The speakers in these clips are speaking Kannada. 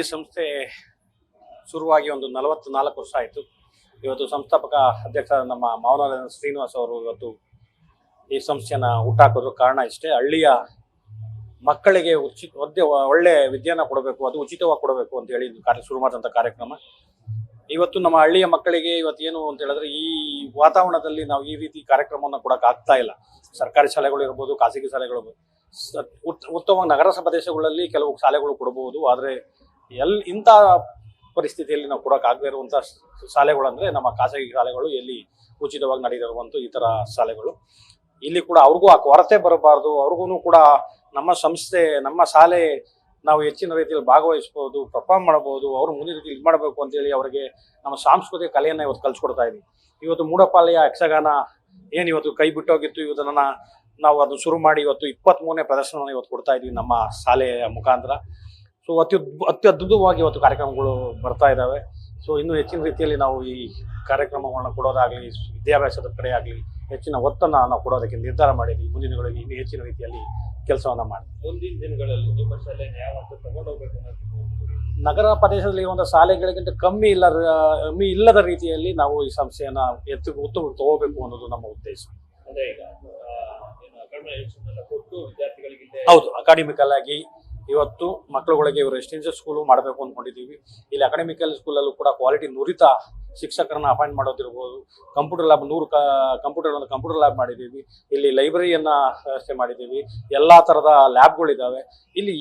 ಈ ಸಂಸ್ಥೆ ಶುರುವಾಗಿ ಒಂದು 44 ವರ್ಷ ಆಯಿತು. ಇವತ್ತು ಸಂಸ್ಥಾಪಕ ಅಧ್ಯಕ್ಷ ನಮ್ಮ ಮಾವನ ಶ್ರೀನಿವಾಸ್ ಅವರು ಇವತ್ತು ಈ ಸಂಸ್ಥೆಯನ್ನು ಹುಟ್ಟಾಕೋದ್ರ ಕಾರಣ ಇಷ್ಟೇ. ಹಳ್ಳಿಯ ಮಕ್ಕಳಿಗೆ ಒಳ್ಳೆ ವಿದ್ಯೆಯನ್ನು ಕೊಡಬೇಕು, ಅದು ಉಚಿತವಾಗಿ ಕೊಡಬೇಕು ಅಂತ ಹೇಳಿ ಶುರು ಮಾಡಿದಂಥ ಕಾರ್ಯಕ್ರಮ. ಇವತ್ತು ನಮ್ಮ ಹಳ್ಳಿಯ ಮಕ್ಕಳಿಗೆ ಇವತ್ತೇನು ಅಂತ ಹೇಳಿದ್ರೆ, ಈ ವಾತಾವರಣದಲ್ಲಿ ನಾವು ಈ ರೀತಿ ಕಾರ್ಯಕ್ರಮವನ್ನು ಕೊಡೋಕೆ ಆಗ್ತಾ ಇಲ್ಲ. ಸರ್ಕಾರಿ ಶಾಲೆಗಳು ಇರ್ಬೋದು, ಖಾಸಗಿ ಶಾಲೆಗಳು ಉತ್ತಮ ನಗರ ಪ್ರದೇಶಗಳಲ್ಲಿ ಕೆಲವು ಶಾಲೆಗಳು ಕೊಡಬಹುದು. ಆದರೆ ಇಂಥ ಪರಿಸ್ಥಿತಿಯಲ್ಲಿ ನಾವು ಕೊಡೋಕ್ಕಾಗದೇ ಇರುವಂಥ ಶಾಲೆಗಳು ಅಂದರೆ ನಮ್ಮ ಖಾಸಗಿ ಶಾಲೆಗಳು, ಎಲ್ಲಿ ಉಚಿತವಾಗಿ ನಡೆದಿರುವಂಥ ಈ ಥರ ಶಾಲೆಗಳು. ಇಲ್ಲಿ ಕೂಡ ಅವ್ರಿಗೂ ಆ ಕೊರತೆ ಬರಬಾರ್ದು, ಅವ್ರಿಗೂ ಕೂಡ ನಮ್ಮ ಸಂಸ್ಥೆ, ನಮ್ಮ ಶಾಲೆ ನಾವು ಹೆಚ್ಚಿನ ರೀತಿಯಲ್ಲಿ ಭಾಗವಹಿಸ್ಬೋದು, ಪರ್ಫಾರ್ಮ್ ಮಾಡ್ಬೋದು, ಅವರು ಮುಂದಿನ ರೀತಿ ಇದು ಮಾಡಬೇಕು ಅಂತೇಳಿ ಅವರಿಗೆ ನಮ್ಮ ಸಾಂಸ್ಕೃತಿಕ ಕಲೆಯನ್ನು ಇವತ್ತು ಕಲಿಸ್ಕೊಡ್ತಾ ಇದ್ದೀವಿ. ಇವತ್ತು ಮೂಡಪಾಲೆಯ ಯಕ್ಷಗಾನ ಏನು ಇವತ್ತು ಕೈ ಬಿಟ್ಟೋಗಿತ್ತು, ಇವತ್ತನ್ನು ನಾವು ಅದನ್ನು ಶುರು ಮಾಡಿ ಇವತ್ತು 23ನೇ ಪ್ರದರ್ಶನವನ್ನು ಇವತ್ತು ಕೊಡ್ತಾ ಇದ್ದೀವಿ ನಮ್ಮ ಶಾಲೆಯ ಮುಖಾಂತರ. ಸೊ ಅತ್ಯದ್ಭುತವಾಗಿ ಇವತ್ತು ಕಾರ್ಯಕ್ರಮಗಳು ಬರ್ತಾ ಇದ್ದಾವೆ. ಸೊ ಇನ್ನೂ ಹೆಚ್ಚಿನ ರೀತಿಯಲ್ಲಿ ನಾವು ಈ ಕಾರ್ಯಕ್ರಮಗಳನ್ನ ಕೊಡೋದಾಗಲಿ, ವಿದ್ಯಾಭ್ಯಾಸದ ಕಡೆ ಆಗಲಿ ಹೆಚ್ಚಿನ ಒತ್ತನ್ನು ನಾವು ಕೊಡೋದಕ್ಕೆ ನಿರ್ಧಾರ ಮಾಡಿದ್ವಿ. ಮುಂದಿನ ದಿನಗಳಲ್ಲಿ ಇನ್ನೂ ಹೆಚ್ಚಿನ ರೀತಿಯಲ್ಲಿ ಕೆಲಸವನ್ನು ಮಾಡಿ ಮುಂದಿನ ದಿನಗಳಲ್ಲಿ ನಿಮ್ಮ ಶಾಲೆಯನ್ನು ಯಾವ ಅಂತ ತಗೊಂಡೋಗ್ಬೇಕು ಅನ್ನೋದು ನಗರ ಪ್ರದೇಶದಲ್ಲಿ ಇರುವಂಥ ಶಾಲೆಗಳಿಗಿಂತ ಕಮ್ಮಿ ಇಲ್ಲದ ರೀತಿಯಲ್ಲಿ ನಾವು ಈ ಸಂಸ್ಥೆಯನ್ನು ಉತ್ತಮ ತಗೋಬೇಕು ಅನ್ನೋದು ನಮ್ಮ ಉದ್ದೇಶ. ಅಂದ್ರೆ ಈಗ ಕೊಟ್ಟು ವಿದ್ಯಾರ್ಥಿಗಳಿಗೆ ಹೌದು, ಅಕಾಡೆಮಿಕಲ್ ಆಗಿ ಇವತ್ತು ಮಕ್ಕಳುಗಳಿಗೆ ಇವರು ರೆಸಿಡೆನ್ಷಿಯಲ್ ಸ್ಕೂಲು ಮಾಡಬೇಕು ಅಂದ್ಕೊಂಡಿದ್ದೀವಿ. ಇಲ್ಲಿ ಅಕಾಡೆಮಿಕಲ್ ಸ್ಕೂಲಲ್ಲೂ ಕೂಡ ಕ್ವಾಲಿಟಿ ನುರಿತ ಶಿಕ್ಷಕರನ್ನ ಅಪಾಯಿಂಟ್ ಮಾಡೋದಿರ್ಬೋದು. ಕಂಪ್ಯೂಟರ್ ಲ್ಯಾಬ್ 100 ಕಂಪ್ಯೂಟರ್ ಲ್ಯಾಬ್ ಮಾಡಿದ್ದೀವಿ. ಇಲ್ಲಿ ಲೈಬ್ರರಿಯನ್ನು ವ್ಯವಸ್ಥೆ ಮಾಡಿದ್ದೀವಿ. ಎಲ್ಲ ಥರದ ಲ್ಯಾಬ್ಗಳಿದ್ದಾವೆ. ಇಲ್ಲಿ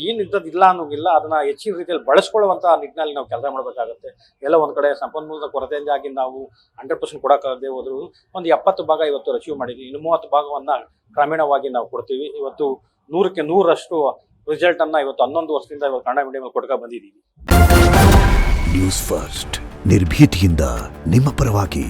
ಇಲ್ಲ ಅನ್ನೋಂಗಿಲ್ಲ, ಅದನ್ನು ಹೆಚ್ಚಿನ ರೀತಿಯಲ್ಲಿ ಬಳಸ್ಕೊಳ್ಳುವಂಥ ನಿಟ್ಟಿನಲ್ಲಿ ನಾವು ಕೆಲಸ ಮಾಡಬೇಕಾಗುತ್ತೆ. ಎಲ್ಲ ಒಂದು ಕಡೆ ಸಂಪನ್ಮೂಲದ ಕೊರತೆಯಿಂದಾಗಿ ನಾವು 100% ಕೊಡೋಕ್ಕಾಗದೆ ಹೋದ್ರು ಒಂದು 70 ಭಾಗ ಇವತ್ತು ಅಚೀವ್ ಮಾಡಿದ್ದೀವಿ. ಇನ್ನು 30 ಭಾಗವನ್ನು ಕ್ರಮೇಣವಾಗಿ ನಾವು ಕೊಡ್ತೀವಿ. ಇವತ್ತು 100ಕ್ಕೆ 100ರಷ್ಟು ರಿಸಲ್ಟನ್ನು ಇವತ್ತು 11 ವರ್ಷದಿಂದ ಇವತ್ತು ಕನ್ನಡ ಮೀಡಿಯಂ ಕೊಡ್ಕೊ ಬಂದಿದ್ದೀವಿ. ನ್ಯೂಸ್ ಫಸ್ಟ್, ನಿರ್ಭೀತಿಯಿಂದ ನಿಮ್ಮ ಪರವಾಗಿ.